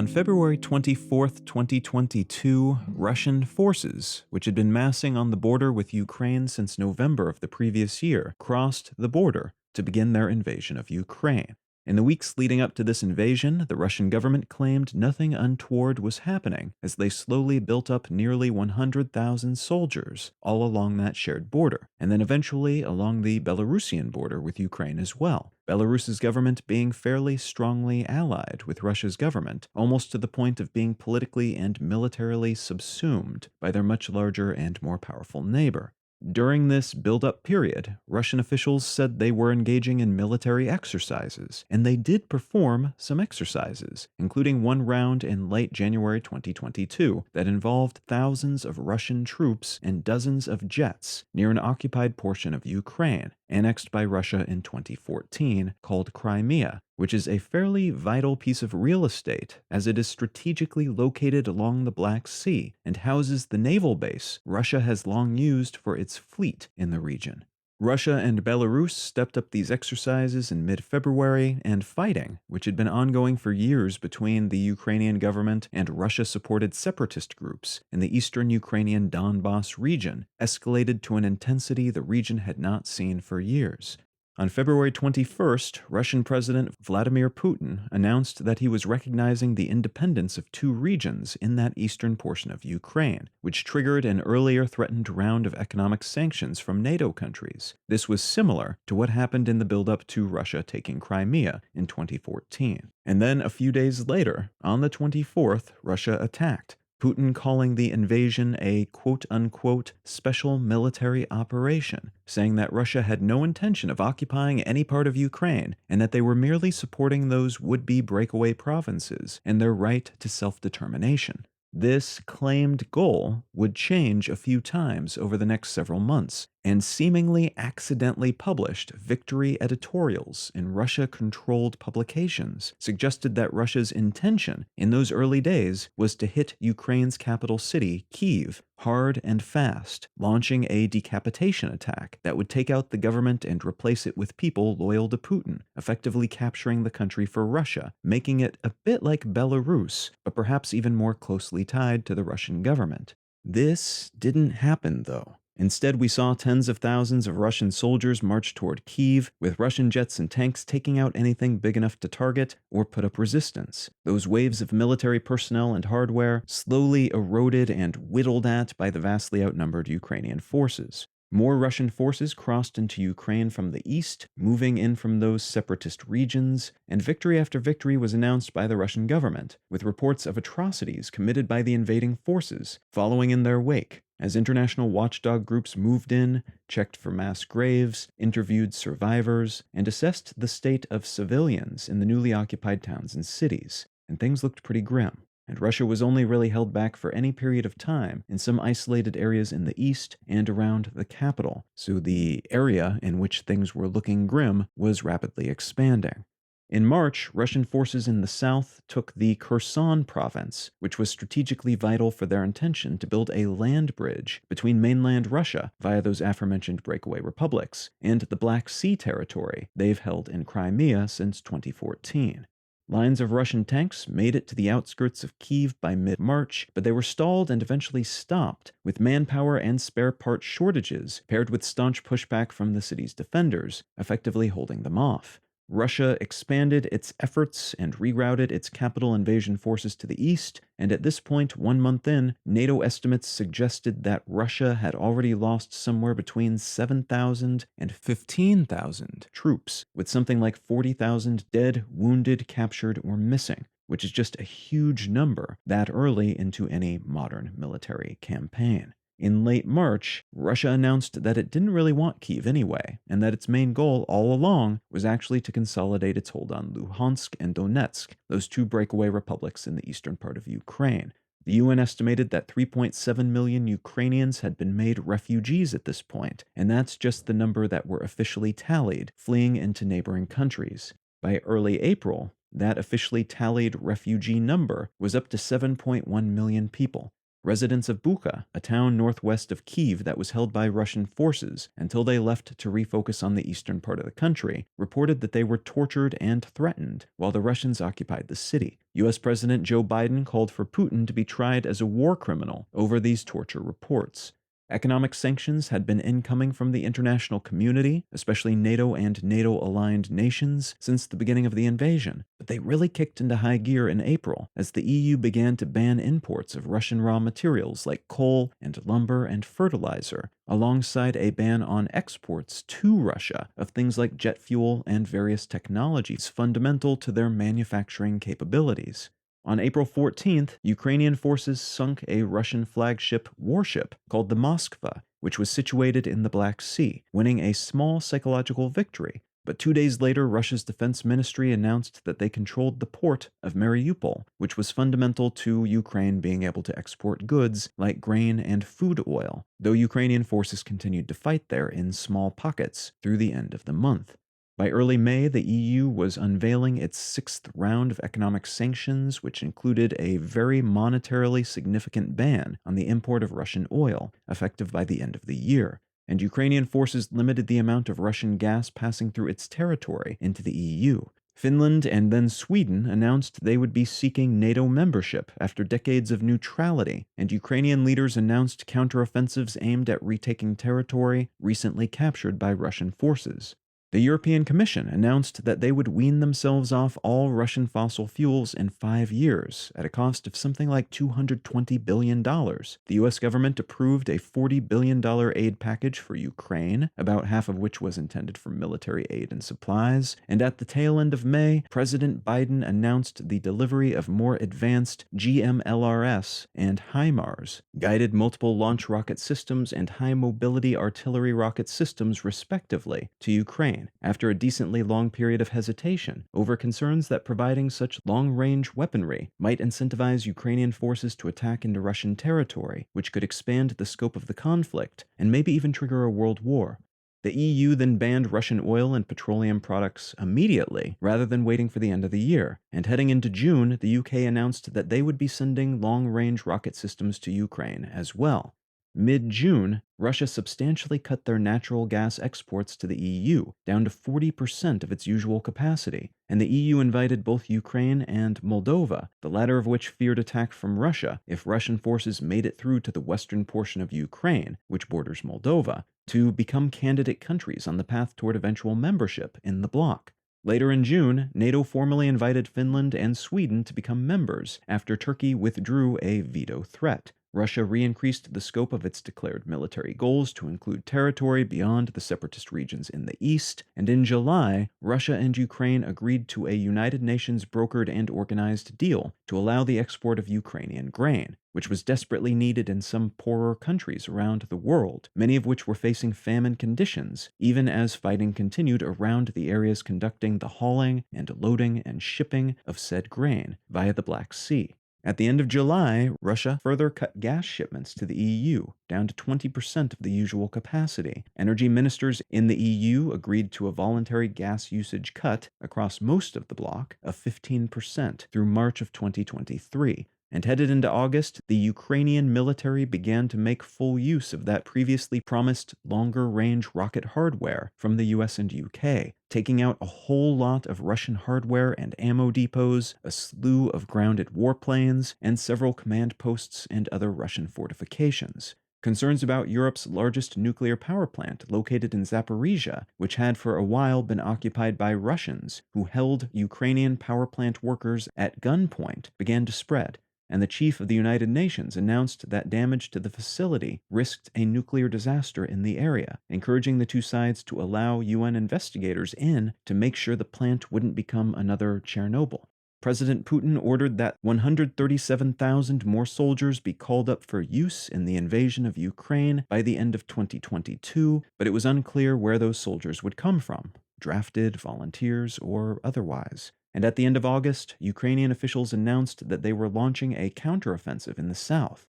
On February 24th, 2022, Russian forces, which had been massing on the border with Ukraine since November of the previous year, crossed the border to begin their invasion of Ukraine. In the weeks leading up to this invasion, the Russian government claimed nothing untoward was happening as they slowly built up nearly 100,000 soldiers all along that shared border, and then eventually along the Belarusian border with Ukraine as well. Belarus's government being fairly strongly allied with Russia's government, almost to the point of being politically and militarily subsumed by their much larger and more powerful neighbor. During this build-up period, Russian officials said they were engaging in military exercises, and they did perform some exercises, including one round in late January 2022 that involved thousands of Russian troops and dozens of jets near an occupied portion of Ukraine, annexed by Russia in 2014, called Crimea, which is a fairly vital piece of real estate as it is strategically located along the Black Sea and houses the naval base Russia has long used for its fleet in the region. Russia and Belarus stepped up these exercises in mid-February, and fighting, which had been ongoing for years between the Ukrainian government and Russia-supported separatist groups in the eastern Ukrainian Donbas region, escalated to an intensity the region had not seen for years. On February 21st, Russian President Vladimir Putin announced that he was recognizing the independence of two regions in that eastern portion of Ukraine, which triggered an earlier threatened round of economic sanctions from NATO countries. This was similar to what happened in the build-up to Russia taking Crimea in 2014. And then a few days later, on the 24th, Russia attacked, Putin calling the invasion a quote-unquote special military operation, saying that Russia had no intention of occupying any part of Ukraine and that they were merely supporting those would-be breakaway provinces and their right to self-determination. This claimed goal would change a few times over the next several months, and seemingly accidentally published victory editorials in Russia-controlled publications suggested that Russia's intention in those early days was to hit Ukraine's capital city, Kyiv, hard and fast, launching a decapitation attack that would take out the government and replace it with people loyal to Putin, effectively capturing the country for Russia, making it a bit like Belarus, but perhaps even more closely tied to the Russian government. This didn't happen, though. Instead, we saw tens of thousands of Russian soldiers march toward Kyiv, with Russian jets and tanks taking out anything big enough to target or put up resistance. Those waves of military personnel and hardware slowly eroded and whittled at by the vastly outnumbered Ukrainian forces. More Russian forces crossed into Ukraine from the east, moving in from those separatist regions, and victory after victory was announced by the Russian government, with reports of atrocities committed by the invading forces following in their wake, as international watchdog groups moved in, checked for mass graves, interviewed survivors, and assessed the state of civilians in the newly occupied towns and cities, and things looked pretty grim. And Russia was only really held back for any period of time in some isolated areas in the east and around the capital, so the area in which things were looking grim was rapidly expanding. In March, Russian forces in the south took the Kherson province, which was strategically vital for their intention to build a land bridge between mainland Russia via those aforementioned breakaway republics and the Black Sea territory they've held in Crimea since 2014. Lines of Russian tanks made it to the outskirts of Kyiv by mid-March, but they were stalled and eventually stopped, with manpower and spare part shortages paired with staunch pushback from the city's defenders, effectively holding them off. Russia expanded its efforts and rerouted its capital invasion forces to the east, and at this point, 1 month in, NATO estimates suggested that Russia had already lost somewhere between 7,000 and 15,000 troops, with something like 40,000 dead, wounded, captured, or missing, which is just a huge number that early into any modern military campaign. In late March, Russia announced that it didn't really want Kyiv anyway, and that its main goal all along was actually to consolidate its hold on Luhansk and Donetsk, those two breakaway republics in the eastern part of Ukraine. The UN estimated that 3.7 million Ukrainians had been made refugees at this point, and that's just the number that were officially tallied, fleeing into neighboring countries. By early April, that officially tallied refugee number was up to 7.1 million people. Residents of Bucha, a town northwest of Kyiv that was held by Russian forces until they left to refocus on the eastern part of the country, reported that they were tortured and threatened while the Russians occupied the city. US President Joe Biden called for Putin to be tried as a war criminal over these torture reports. Economic sanctions had been incoming from the international community, especially NATO and NATO-aligned nations, since the beginning of the invasion, but they really kicked into high gear in April as the EU began to ban imports of Russian raw materials like coal and lumber and fertilizer, alongside a ban on exports to Russia of things like jet fuel and various technologies fundamental to their manufacturing capabilities. On April 14th, Ukrainian forces sunk a Russian flagship warship called the Moskva, which was situated in the Black Sea, winning a small psychological victory. But 2 days later, Russia's defense ministry announced that they controlled the port of Mariupol, which was fundamental to Ukraine being able to export goods like grain and food oil, though Ukrainian forces continued to fight there in small pockets through the end of the month. By early May, the EU was unveiling its sixth round of economic sanctions, which included a very monetarily significant ban on the import of Russian oil, effective by the end of the year, and Ukrainian forces limited the amount of Russian gas passing through its territory into the EU. Finland and then Sweden announced they would be seeking NATO membership after decades of neutrality, and Ukrainian leaders announced counteroffensives aimed at retaking territory recently captured by Russian forces. The European Commission announced that they would wean themselves off all Russian fossil fuels in 5 years, at a cost of something like $220 billion. The US government approved a $40 billion aid package for Ukraine, about half of which was intended for military aid and supplies, and at the tail end of May, President Biden announced the delivery of more advanced GMLRS and HIMARS, guided multiple launch rocket systems and high-mobility artillery rocket systems, respectively, to Ukraine, after a decently long period of hesitation over concerns that providing such long-range weaponry might incentivize Ukrainian forces to attack into Russian territory, which could expand the scope of the conflict and maybe even trigger a world war. The EU then banned Russian oil and petroleum products immediately, rather than waiting for the end of the year, and heading into June, the UK announced that they would be sending long-range rocket systems to Ukraine as well. Mid-June, Russia substantially cut their natural gas exports to the EU, down to 40% of its usual capacity, and the EU invited both Ukraine and Moldova, the latter of which feared attack from Russia if Russian forces made it through to the western portion of Ukraine, which borders Moldova, to become candidate countries on the path toward eventual membership in the bloc. Later in June, NATO formally invited Finland and Sweden to become members after Turkey withdrew a veto threat. Russia re-increased the scope of its declared military goals to include territory beyond the separatist regions in the east, and in July, Russia and Ukraine agreed to a United Nations brokered and organized deal to allow the export of Ukrainian grain, which was desperately needed in some poorer countries around the world, many of which were facing famine conditions, even as fighting continued around the areas conducting the hauling and loading and shipping of said grain via the Black Sea. At the end of July, Russia further cut gas shipments to the EU, down to 20% of the usual capacity. Energy ministers in the EU agreed to a voluntary gas usage cut across most of the bloc of 15% through March of 2023. And headed into August, the Ukrainian military began to make full use of that previously promised longer-range rocket hardware from the US and UK, taking out a whole lot of Russian hardware and ammo depots, a slew of grounded warplanes, and several command posts and other Russian fortifications. Concerns about Europe's largest nuclear power plant, located in Zaporizhia, which had for a while been occupied by Russians, who held Ukrainian power plant workers at gunpoint, began to spread, and the chief of the United Nations announced that damage to the facility risked a nuclear disaster in the area, encouraging the two sides to allow UN investigators in to make sure the plant wouldn't become another Chernobyl. President Putin ordered that 137,000 more soldiers be called up for use in the invasion of Ukraine by the end of 2022, but it was unclear where those soldiers would come from, drafted, volunteers, or otherwise. And at the end of August, Ukrainian officials announced that they were launching a counteroffensive in the south.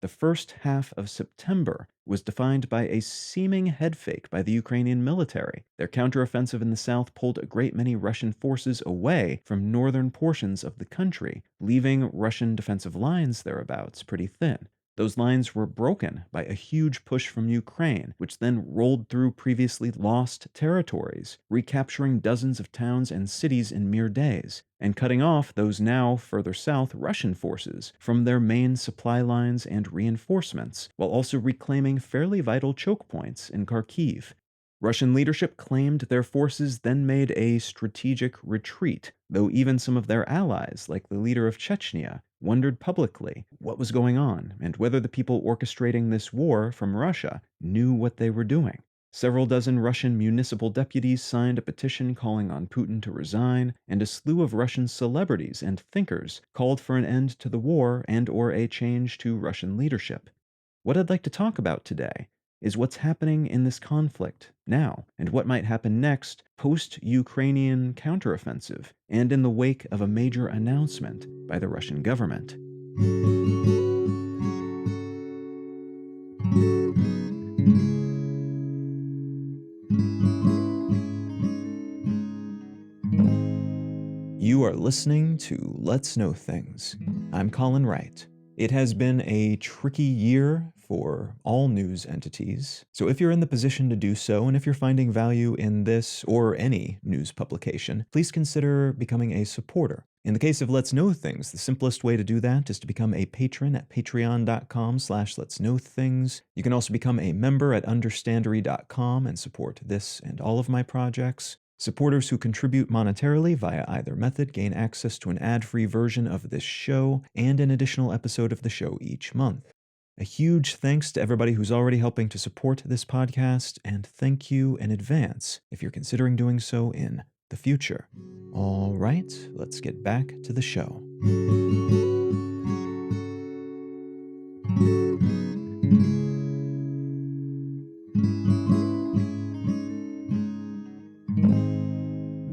The first half of September was defined by a seeming headfake by the Ukrainian military. Their counteroffensive in the south pulled a great many Russian forces away from northern portions of the country, leaving Russian defensive lines thereabouts pretty thin. Those lines were broken by a huge push from Ukraine, which then rolled through previously lost territories, recapturing dozens of towns and cities in mere days, and cutting off those now further south Russian forces from their main supply lines and reinforcements, while also reclaiming fairly vital choke points in Kharkiv. Russian leadership claimed their forces then made a strategic retreat, though even some of their allies, like the leader of Chechnya, wondered publicly what was going on and whether the people orchestrating this war from Russia knew what they were doing. Several dozen Russian municipal deputies signed a petition calling on Putin to resign, and a slew of Russian celebrities and thinkers called for an end to the war and/or a change to Russian leadership. What I'd like to talk about today is what's happening in this conflict now, and what might happen next post-Ukrainian counteroffensive, and in the wake of a major announcement by the Russian government. You are listening to Let's Know Things. I'm Colin Wright. It has been a tricky year for all news entities, so if you're in the position to do so, and if you're finding value in this or any news publication, please consider becoming a supporter. In the case of Let's Know Things, the simplest way to do that is to become a patron at patreon.com/letsknowthings. You can also become a member at understandery.com and support this and all of my projects. Supporters who contribute monetarily via either method gain access to an ad-free version of this show and an additional episode of the show each month. A huge thanks to everybody who's already helping to support this podcast, and thank you in advance if you're considering doing so in the future. All right, let's get back to the show.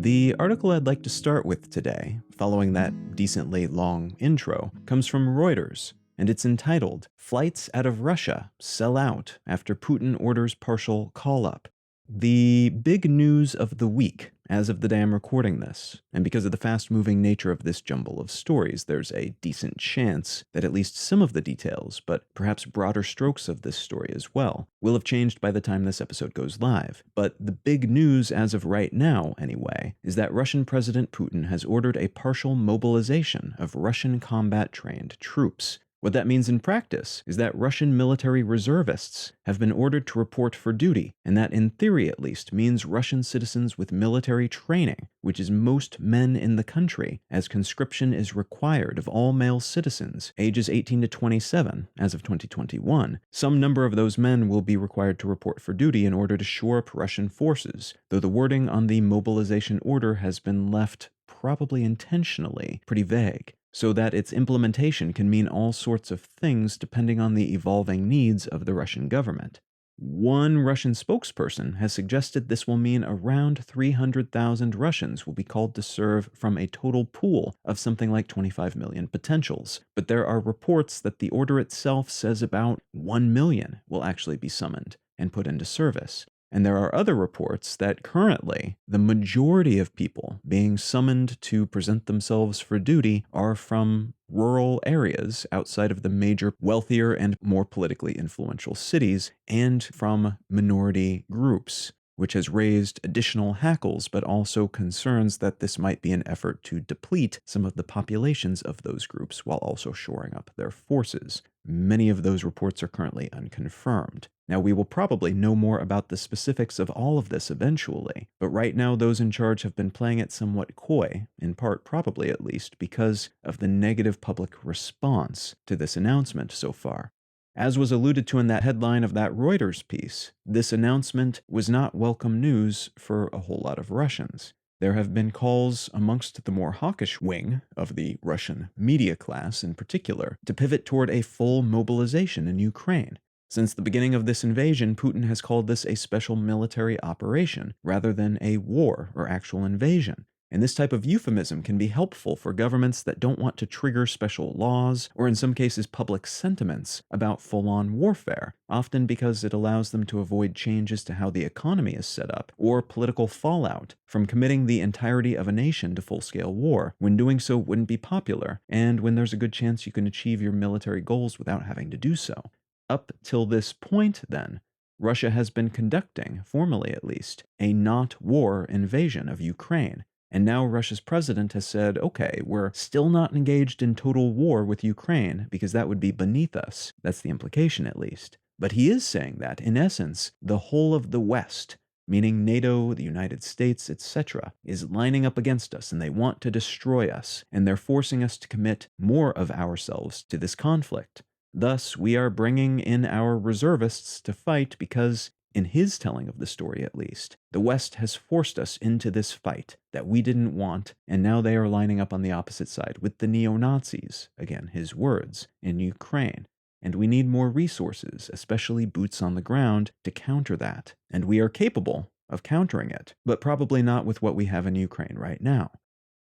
The article I'd like to start with today, following that decently long intro, comes from Reuters, and it's entitled, "Flights Out of Russia Sell Out After Putin Orders Partial Call-Up." The big news of the week, as of the day I'm recording this, and because of the fast-moving nature of this jumble of stories, there's a decent chance that at least some of the details, but perhaps broader strokes of this story as well, will have changed by the time this episode goes live. But the big news as of right now, anyway, is that Russian President Putin has ordered a partial mobilization of Russian combat-trained troops. What that means in practice is that Russian military reservists have been ordered to report for duty, and that in theory at least means Russian citizens with military training, which is most men in the country, as conscription is required of all male citizens ages 18 to 27 as of 2021. Some number of those men will be required to report for duty in order to shore up Russian forces, though the wording on the mobilization order has been left, probably intentionally, pretty vague, so that its implementation can mean all sorts of things depending on the evolving needs of the Russian government. One Russian spokesperson has suggested this will mean around 300,000 Russians will be called to serve from a total pool of something like 25 million potentials, but there are reports that the order itself says about 1 million will actually be summoned and put into service. And there are other reports that currently the majority of people being summoned to present themselves for duty are from rural areas outside of the major, wealthier, and more politically influential cities, and from minority groups, which has raised additional hackles, but also concerns that this might be an effort to deplete some of the populations of those groups while also shoring up their forces. Many of those reports are currently unconfirmed. Now, we will probably know more about the specifics of all of this eventually, but right now those in charge have been playing it somewhat coy, in part probably at least because of the negative public response to this announcement so far. As was alluded to in that headline of that Reuters piece, this announcement was not welcome news for a whole lot of Russians. There have been calls amongst the more hawkish wing of the Russian media class in particular to pivot toward a full mobilization in Ukraine. Since the beginning of this invasion, Putin has called this a special military operation rather than a war or actual invasion. And this type of euphemism can be helpful for governments that don't want to trigger special laws, or in some cases public sentiments, about full-on warfare, often because it allows them to avoid changes to how the economy is set up, or political fallout from committing the entirety of a nation to full-scale war, when doing so wouldn't be popular, and when there's a good chance you can achieve your military goals without having to do so. Up till this point, then, Russia has been conducting, formally at least, a not-war invasion of Ukraine. And now Russia's president has said, okay, we're still not engaged in total war with Ukraine because that would be beneath us. That's the implication, at least. But he is saying that, in essence, the whole of the West, meaning NATO, the United States, etc., is lining up against us and they want to destroy us, and they're forcing us to commit more of ourselves to this conflict. Thus, we are bringing in our reservists to fight because, in his telling of the story at least, the West has forced us into this fight that we didn't want, and now they are lining up on the opposite side with the neo-Nazis, again his words, in Ukraine. And we need more resources, especially boots on the ground, to counter that. And we are capable of countering it, but probably not with what we have in Ukraine right now.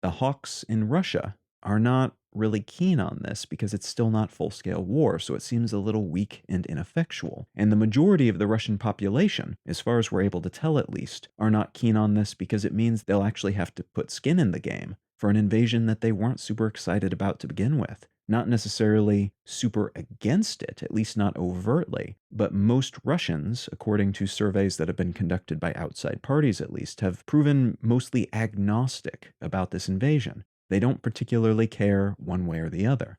The hawks in Russia are not really keen on this because it's still not full-scale war, so it seems a little weak and ineffectual. And the majority of the Russian population, as far as we're able to tell at least, are not keen on this because it means they'll actually have to put skin in the game for an invasion that they weren't super excited about to begin with. Not necessarily super against it, at least not overtly, but most Russians, according to surveys that have been conducted by outside parties at least, have proven mostly agnostic about this invasion. They don't particularly care one way or the other.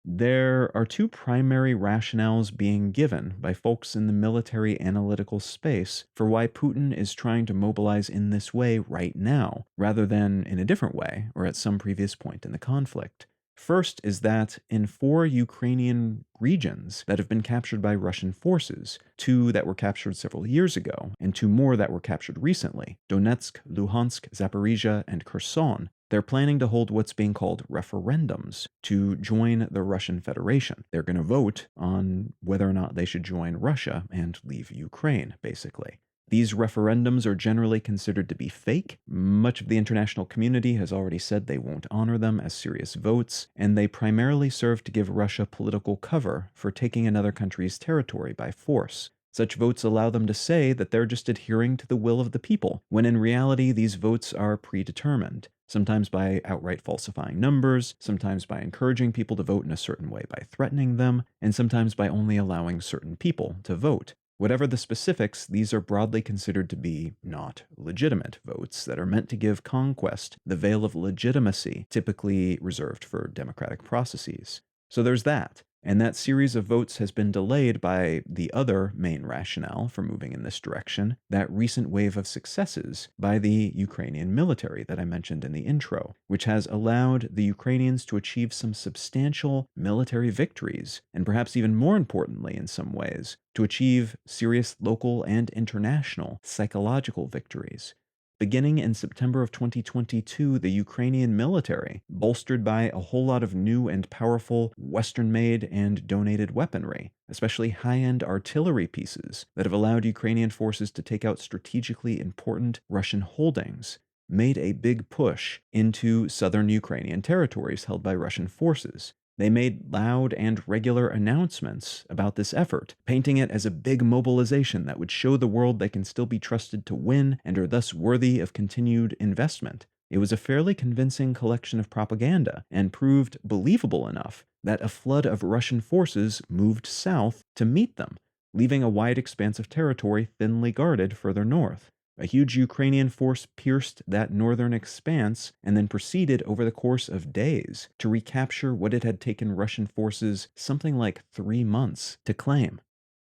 There are two primary rationales being given by folks in the military analytical space for why Putin is trying to mobilize in this way right now, rather than in a different way or at some previous point in the conflict. First is that in 4 Ukrainian regions that have been captured by Russian forces, 2 that were captured several years ago, and 2 more that were captured recently, Donetsk, Luhansk, Zaporizhia, and Kherson, they're planning to hold what's being called referendums to join the Russian Federation. They're going to vote on whether or not they should join Russia and leave Ukraine, basically. These referendums are generally considered to be fake. Much of the international community has already said they won't honor them as serious votes, and they primarily serve to give Russia political cover for taking another country's territory by force. Such votes allow them to say that they're just adhering to the will of the people, when in reality these votes are predetermined, sometimes by outright falsifying numbers, sometimes by encouraging people to vote in a certain way by threatening them, and sometimes by only allowing certain people to vote. Whatever the specifics, these are broadly considered to be not legitimate votes that are meant to give conquest the veil of legitimacy typically reserved for democratic processes. So there's that. And that series of votes has been delayed by the other main rationale for moving in this direction, that recent wave of successes by the Ukrainian military that I mentioned in the intro, which has allowed the Ukrainians to achieve some substantial military victories, and perhaps even more importantly in some ways, to achieve serious local and international psychological victories. Beginning in September of 2022, the Ukrainian military, bolstered by a whole lot of new and powerful Western-made and donated weaponry, especially high-end artillery pieces that have allowed Ukrainian forces to take out strategically important Russian holdings, made a big push into southern Ukrainian territories held by Russian forces. They made loud and regular announcements about this effort, painting it as a big mobilization that would show the world they can still be trusted to win and are thus worthy of continued investment. It was a fairly convincing collection of propaganda and proved believable enough that a flood of Russian forces moved south to meet them, leaving a wide expanse of territory thinly guarded further north. A huge Ukrainian force pierced that northern expanse and then proceeded over the course of days to recapture what it had taken Russian forces something like 3 months to claim.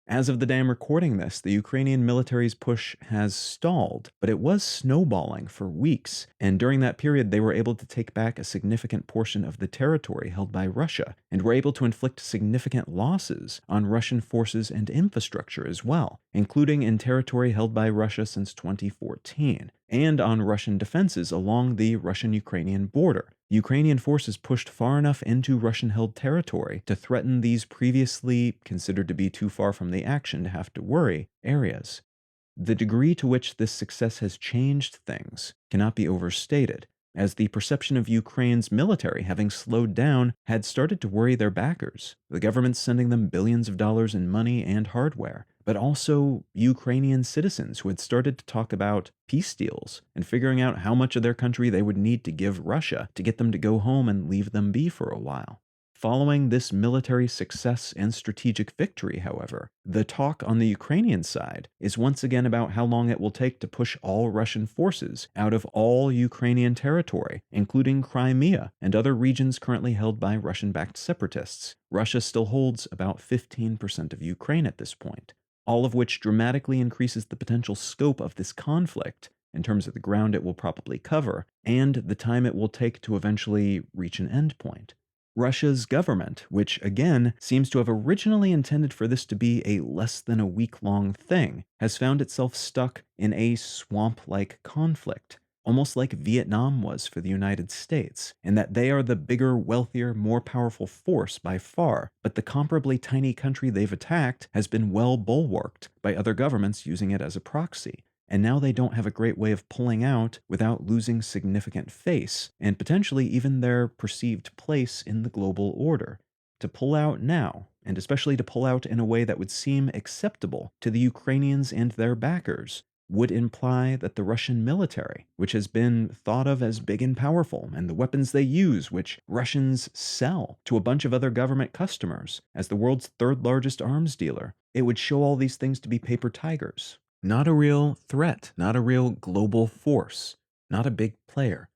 As of the day I'm recording this, the Ukrainian military's push has stalled, but it was snowballing for weeks, and during that period they were able to take back a significant portion of the territory held by Russia, and were able to inflict significant losses on Russian forces and infrastructure as well, including in territory held by Russia since 2014, and on Russian defenses along the Russian-Ukrainian border. Ukrainian forces pushed far enough into Russian-held territory to threaten these previously considered to be too far from the action to have to worry areas. The degree to which this success has changed things cannot be overstated. as the perception of Ukraine's military having slowed down had started to worry their backers. The government's sending them billions of dollars in money and hardware, but also Ukrainian citizens who had started to talk about peace deals and figuring out how much of their country they would need to give Russia to get them to go home and leave them be for a while. Following this military success and strategic victory, however, the talk on the Ukrainian side is once again about how long it will take to push all Russian forces out of all Ukrainian territory, including Crimea and other regions currently held by Russian-backed separatists. Russia still holds about 15% of Ukraine at this point, all of which dramatically increases the potential scope of this conflict in terms of the ground it will probably cover and the time it will take to eventually reach an endpoint. Russia's government, which again seems to have originally intended for this to be a less than a week-long thing, has found itself stuck in a swamp-like conflict, almost like Vietnam was for the United States, in that they are the bigger, wealthier, more powerful force by far, but the comparably tiny country they've attacked has been well bulwarked by other governments using it as a proxy. And now they don't have a great way of pulling out without losing significant face, and potentially even their perceived place in the global order. To pull out now, and especially to pull out in a way that would seem acceptable to the Ukrainians and their backers, would imply that the Russian military, which has been thought of as big and powerful, and the weapons they use, which Russians sell to a bunch of other government customers as the world's third largest arms dealer, it would show all these things to be paper tigers. Not a real threat, not a real global force, not a big player.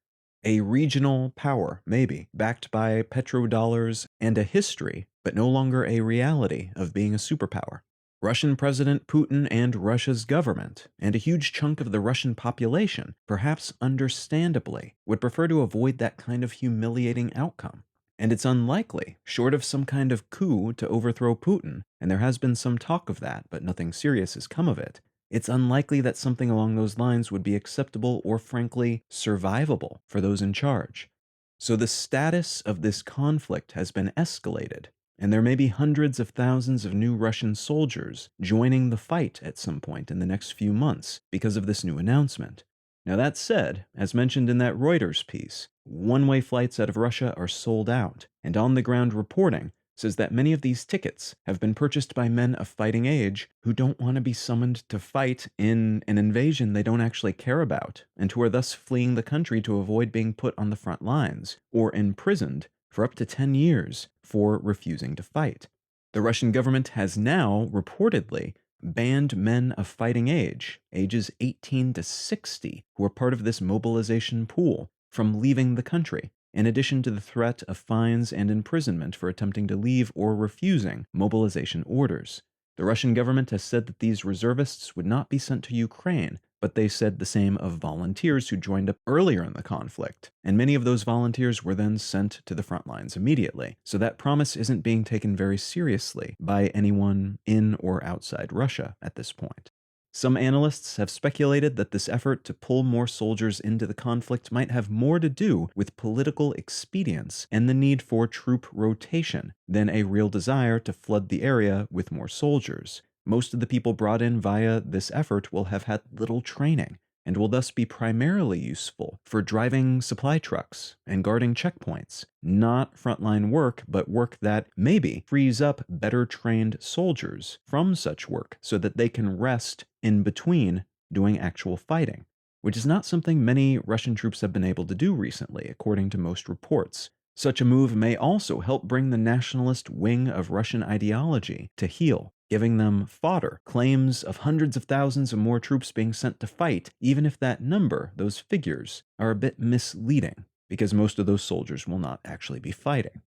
A regional power, maybe, backed by petrodollars and a history, but no longer a reality of being a superpower. Russian President Putin and Russia's government, and a huge chunk of the Russian population, perhaps understandably, would prefer to avoid that kind of humiliating outcome. And it's unlikely, short of some kind of coup to overthrow Putin, and there has been some talk of that, but nothing serious has come of it, it's unlikely that something along those lines would be acceptable or, frankly, survivable for those in charge. So the status of this conflict has been escalated, and there may be hundreds of thousands of new Russian soldiers joining the fight at some point in the next few months because of this new announcement. Now that said, as mentioned in that Reuters piece, one-way flights out of Russia are sold out, and on-the-ground reporting says that many of these tickets have been purchased by men of fighting age who don't want to be summoned to fight in an invasion they don't actually care about, and who are thus fleeing the country to avoid being put on the front lines, or imprisoned for up to 10 years for refusing to fight. The Russian government has now, reportedly, banned men of fighting age, ages 18 to 60, who are part of this mobilization pool, from leaving the country, in addition to the threat of fines and imprisonment for attempting to leave or refusing mobilization orders. The Russian government has said that these reservists would not be sent to Ukraine, but they said the same of volunteers who joined up earlier in the conflict, and many of those volunteers were then sent to the front lines immediately. So that promise isn't being taken very seriously by anyone in or outside Russia at this point. Some analysts have speculated that this effort to pull more soldiers into the conflict might have more to do with political expedience and the need for troop rotation than a real desire to flood the area with more soldiers. Most of the people brought in via this effort will have had little training, and will thus be primarily useful for driving supply trucks and guarding checkpoints. Not frontline work, but work that maybe frees up better trained soldiers from such work so that they can rest in between doing actual fighting, which is not something many Russian troops have been able to do recently, according to most reports. Such a move may also help bring the nationalist wing of Russian ideology to heel, giving them fodder, claims of hundreds of thousands of more troops being sent to fight, even if that number, those figures, are a bit misleading, because most of those soldiers will not actually be fighting.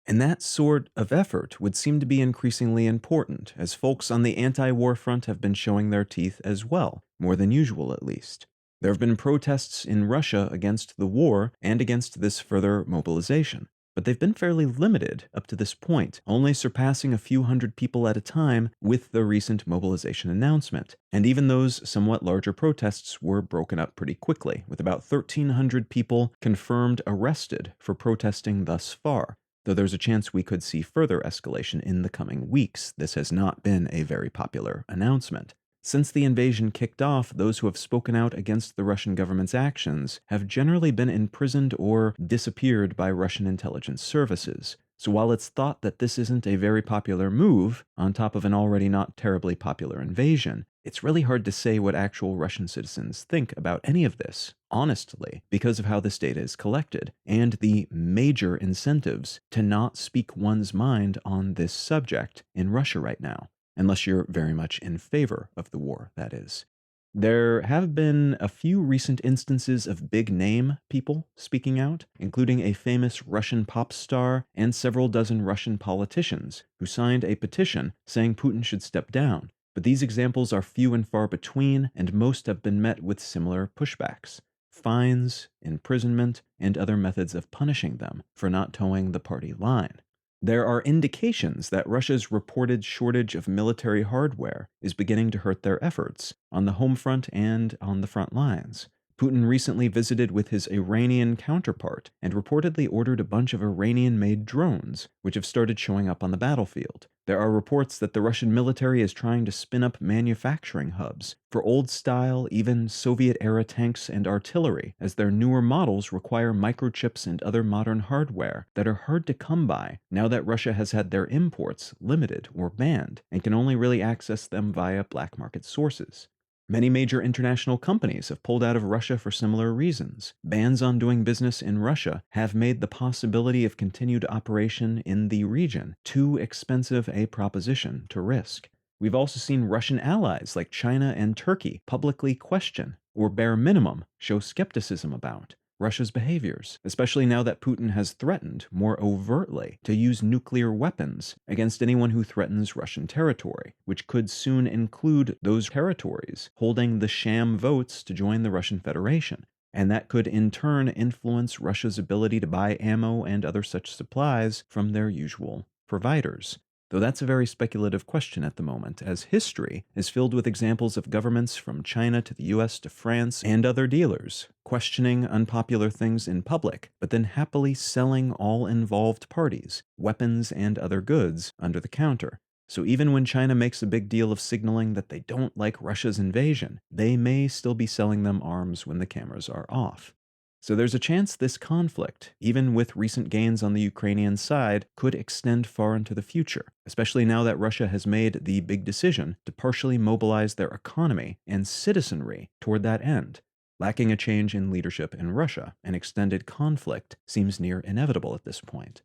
And that sort of effort would seem to be increasingly important, as folks on the anti-war front have been showing their teeth as well, more than usual at least. There have been protests in Russia against the war and against this further mobilization, but they've been fairly limited up to this point, only surpassing a few hundred people at a time with the recent mobilization announcement. And even those somewhat larger protests were broken up pretty quickly, with about 1,300 people confirmed arrested for protesting thus far, though there's a chance we could see further escalation in the coming weeks. This has not been a very popular announcement. Since the invasion kicked off, those who have spoken out against the Russian government's actions have generally been imprisoned or disappeared by Russian intelligence services. So while it's thought that this isn't a very popular move, on top of an already not terribly popular invasion, it's really hard to say what actual Russian citizens think about any of this, honestly, because of how this data is collected, and the major incentives to not speak one's mind on this subject in Russia right now. Unless you're very much in favor of the war, that is. There have been a few recent instances of big-name people speaking out, including a famous Russian pop star and several dozen Russian politicians who signed a petition saying Putin should step down. But these examples are few and far between, and most have been met with similar pushbacks: fines, imprisonment, and other methods of punishing them for not towing the party line. There are indications that Russia's reported shortage of military hardware is beginning to hurt their efforts on the home front and on the front lines. Putin recently visited with his Iranian counterpart and reportedly ordered a bunch of Iranian-made drones, which have started showing up on the battlefield. There are reports that the Russian military is trying to spin up manufacturing hubs for old-style, even Soviet-era tanks and artillery, as their newer models require microchips and other modern hardware that are hard to come by now that Russia has had their imports limited or banned and can only really access them via black market sources. Many major international companies have pulled out of Russia for similar reasons. Bans on doing business in Russia have made the possibility of continued operation in the region too expensive a proposition to risk. We've also seen Russian allies like China and Turkey publicly question, or bare minimum, show skepticism about Russia's behaviors, especially now that Putin has threatened, more overtly, to use nuclear weapons against anyone who threatens Russian territory, which could soon include those territories holding the sham votes to join the Russian Federation. And that could in turn influence Russia's ability to buy ammo and other such supplies from their usual providers. Though that's a very speculative question at the moment, as history is filled with examples of governments from China to the US to France and other dealers questioning unpopular things in public, but then happily selling all involved parties weapons and other goods under the counter. So even when China makes a big deal of signaling that they don't like Russia's invasion, they may still be selling them arms when the cameras are off. So there's a chance this conflict, even with recent gains on the Ukrainian side, could extend far into the future, especially now that Russia has made the big decision to partially mobilize their economy and citizenry toward that end. Lacking a change in leadership in Russia, an extended conflict seems near inevitable at this point.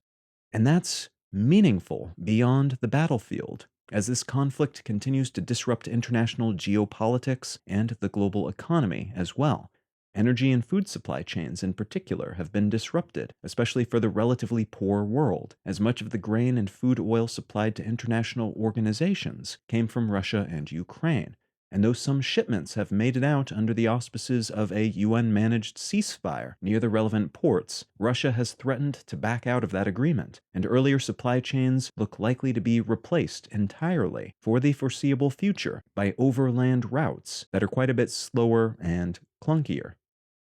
And that's meaningful beyond the battlefield, as this conflict continues to disrupt international geopolitics and the global economy as well. Energy and food supply chains in particular have been disrupted, especially for the relatively poor world, as much of the grain and food oil supplied to international organizations came from Russia and Ukraine. And though some shipments have made it out under the auspices of a UN-managed ceasefire near the relevant ports, Russia has threatened to back out of that agreement, and earlier supply chains look likely to be replaced entirely for the foreseeable future by overland routes that are quite a bit slower and clunkier.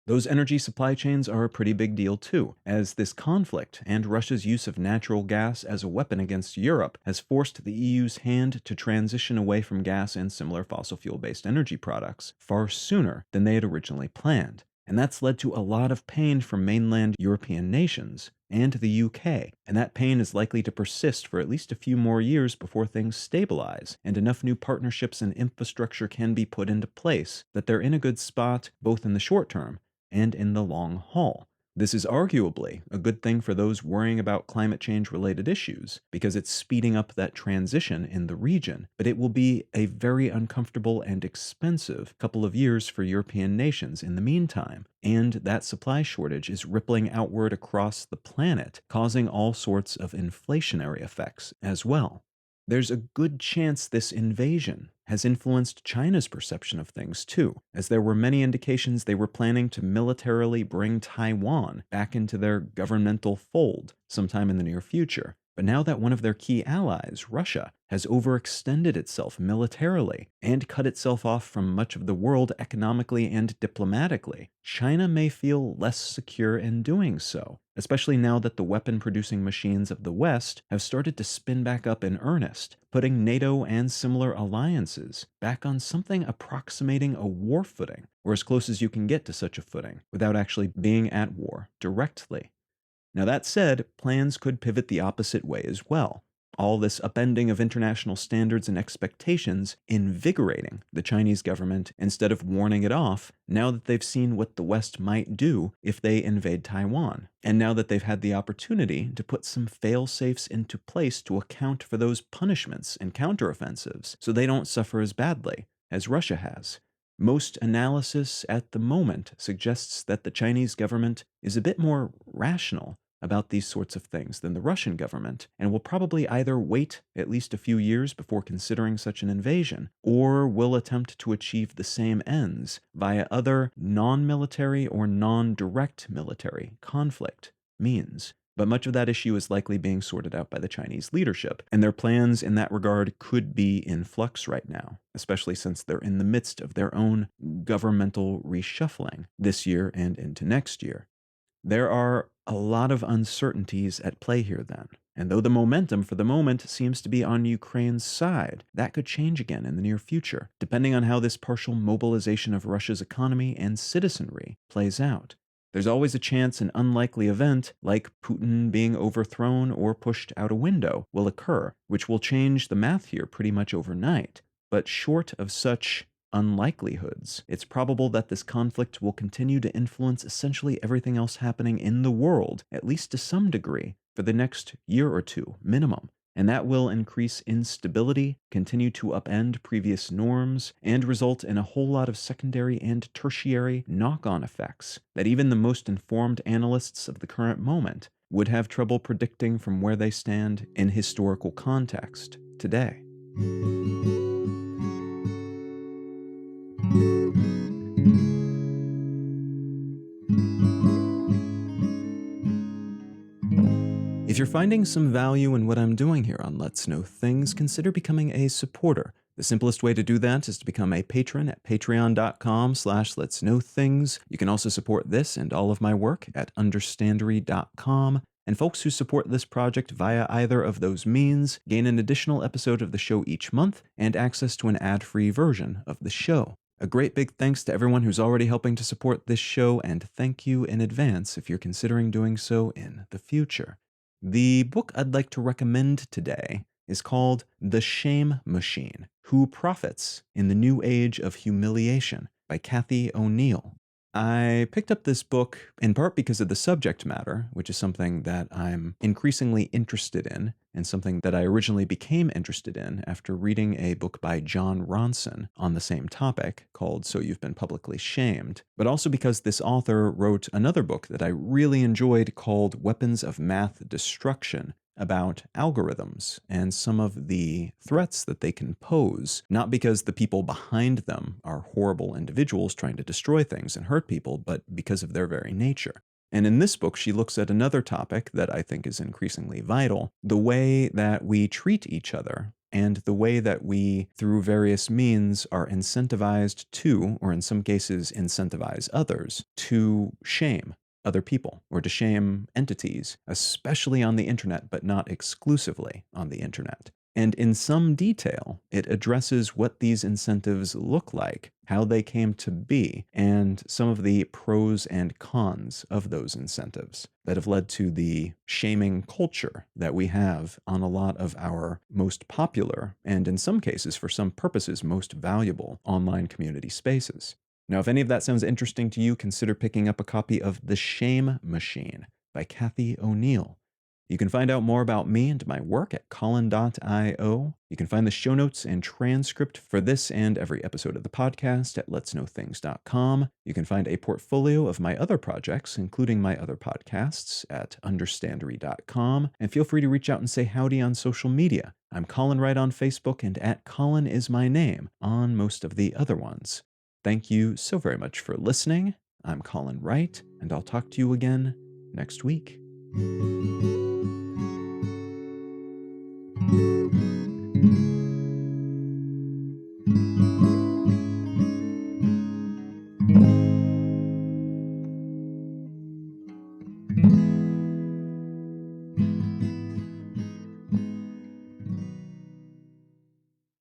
Those energy supply chains are a pretty big deal too, as this conflict and Russia's use of natural gas as a weapon against Europe has forced the EU's hand to transition away from gas and similar fossil fuel-based energy products far sooner than they had originally planned. And that's led to a lot of pain from mainland European nations and the UK, and that pain is likely to persist for at least a few more years before things stabilize and enough new partnerships and infrastructure can be put into place that they're in a good spot both in the short term and in the long haul. This is arguably a good thing for those worrying about climate change-related issues, because it's speeding up that transition in the region, but it will be a very uncomfortable and expensive couple of years for European nations in the meantime, and that supply shortage is rippling outward across the planet, causing all sorts of inflationary effects as well. There's a good chance this invasion has influenced China's perception of things too, as there were many indications they were planning to militarily bring Taiwan back into their governmental fold sometime in the near future. But now that one of their key allies, Russia, has overextended itself militarily and cut itself off from much of the world economically and diplomatically, China may feel less secure in doing so, especially now that the weapon-producing machines of the West have started to spin back up in earnest, putting NATO and similar alliances back on something approximating a war footing, or as close as you can get to such a footing, without actually being at war directly. Now that said, plans could pivot the opposite way as well. All this upending of international standards and expectations invigorating the Chinese government instead of warning it off now that they've seen what the West might do if they invade Taiwan, and now that they've had the opportunity to put some fail-safes into place to account for those punishments and counteroffensives so they don't suffer as badly as Russia has. Most analysis at the moment suggests that the Chinese government is a bit more rational about these sorts of things than the Russian government, and will probably either wait at least a few years before considering such an invasion, or will attempt to achieve the same ends via other non-military or non-direct military conflict means. But much of that issue is likely being sorted out by the Chinese leadership, and their plans in that regard could be in flux right now, especially since they're in the midst of their own governmental reshuffling this year and into next year. There are a lot of uncertainties at play here then, and though the momentum for the moment seems to be on Ukraine's side, that could change again in the near future, depending on how this partial mobilization of Russia's economy and citizenry plays out. There's always a chance an unlikely event, like Putin being overthrown or pushed out a window, will occur, which will change the math here pretty much overnight. But short of such unlikelihoods, it's probable that this conflict will continue to influence essentially everything else happening in the world, at least to some degree, for the next year or two, minimum. And that will increase instability, continue to upend previous norms, and result in a whole lot of secondary and tertiary knock-on effects that even the most informed analysts of the current moment would have trouble predicting from where they stand in historical context today. If you're finding some value in what I'm doing here on Let's Know Things, consider becoming a supporter. The simplest way to do that is to become a patron at patreon.com/letsknowthings. You can also support this and all of my work at understandery.com. And folks who support this project via either of those means gain an additional episode of the show each month and access to an ad-free version of the show. A great big thanks to everyone who's already helping to support this show, and thank you in advance if you're considering doing so in the future. The book I'd like to recommend today is called The Shame Machine: Who Profits in the New Age of Humiliation by Cathy O'Neil. I picked up this book in part because of the subject matter, which is something that I'm increasingly interested in, and something that I originally became interested in after reading a book by John Ronson on the same topic called So You've Been Publicly Shamed, but also because this author wrote another book that I really enjoyed called Weapons of Math Destruction, about algorithms and some of the threats that they can pose, not because the people behind them are horrible individuals trying to destroy things and hurt people, but because of their very nature. And in this book, she looks at another topic that I think is increasingly vital: the way that we treat each other and the way that we, through various means, are incentivized to, or in some cases incentivize others, to shame other people or to shame entities, especially on the internet, but not exclusively on the internet. And in some detail, it addresses what these incentives look like, how they came to be, and some of the pros and cons of those incentives that have led to the shaming culture that we have on a lot of our most popular, and in some cases, for some purposes, most valuable online community spaces. Now, if any of that sounds interesting to you, consider picking up a copy of The Shame Machine by Cathy O'Neil. You can find out more about me and my work at Colin.io. You can find the show notes and transcript for this and every episode of the podcast at letsknowthings.com. You can find a portfolio of my other projects, including my other podcasts, at understandery.com. And feel free to reach out and say howdy on social media. I'm Colin Wright on Facebook and at Colin is my name on most of the other ones. Thank you so very much for listening. I'm Colin Wright, and I'll talk to you again next week.